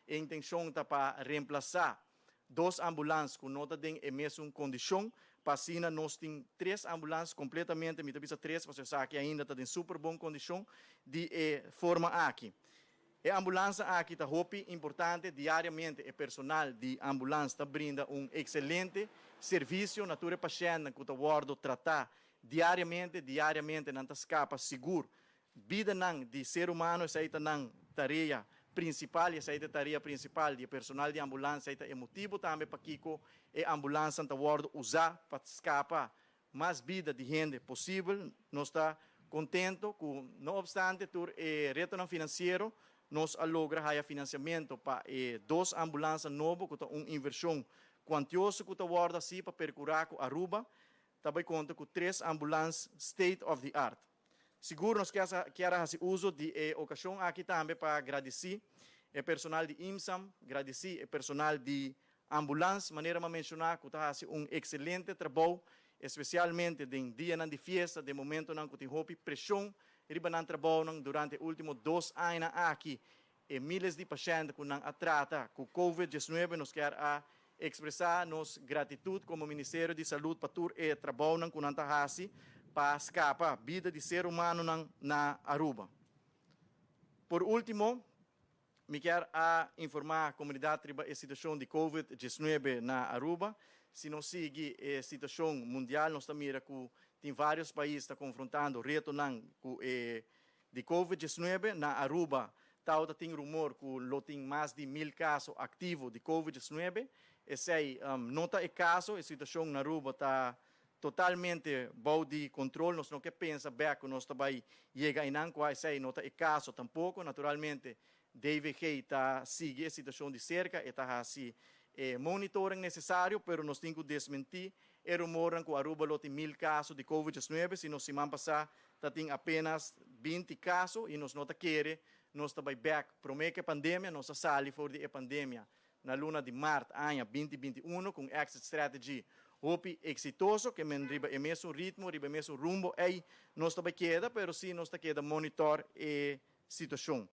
a intenção está para reemplaçar duas ambulâncias com nota de mesma condição. Passina, nós temos 3 ambulâncias completamente, me precisa 3, você sabe que ainda está em super boa condição de forma aqui. A ambulância aqui está importante diariamente, o personal de ambulância está brinda excelente serviço na tua paciente que está guardo tratar diariamente não está escapa seguro. Vida de ser humano, essa é a tarefa principal, essa é a tarefa principal do personal de ambulância, é motivo também para que a ambulância está guardo usar para escapar mais vida de gente possível. Nós está contento com, não obstante, o retorno financeiro, nós logra financiamento para 2 ambulâncias novas, com uma inversão quantiosa que está guarda assim para percorrer a Aruba, também conta com 3 ambulâncias state of the art. Seguro nós queremos fazer uso de ocasião aqui também para agradecer o personal de IMSAM, agradecer o personal de ambulância, maneira de mencionar que está fazendo excelente trabalho, especialmente em dia de festa, de momento que tem pressão, ribanan trabalho durante os últimos 2 anos aqui, e milhares de pacientes que não trata com COVID-19, nós queremos expressar nossa gratidão como Ministério de Saúde para todo o trabalho que nós fazemos para escapar a vida de ser humano na Aruba. Por último, me quero informar a comunidade sobre a situação de COVID-19 na Aruba. Se nós seguimos a situação mundial, nós também mira que tem vários países que estão confrontando o reto de COVID-19. Na Aruba, tem rumor que tem mais de 1.000 casos ativos de COVID-19. Esse não é o caso, a situação na Aruba está totalmente boa de controle. Nós não que pensa bem que nós também chega em Anqua, esse não é o caso tampouco. Naturalmente, DVG está seguindo a situação de cerca e está assim monitoring necessário, pero nós temos que desmentir o rumor que Aruba tem 1.000 casos de COVID-19, se nós semana passada tem apenas 20 casos e nós não queremos, nós também back promete a pandemia, nós saímos fora da pandemia na luna de março, ano 2021, com exit strategy exitoso, que riba o mesmo ritmo, riba o mesmo rumbo, aí nós também queda, pero sim nós queda monitor a situação.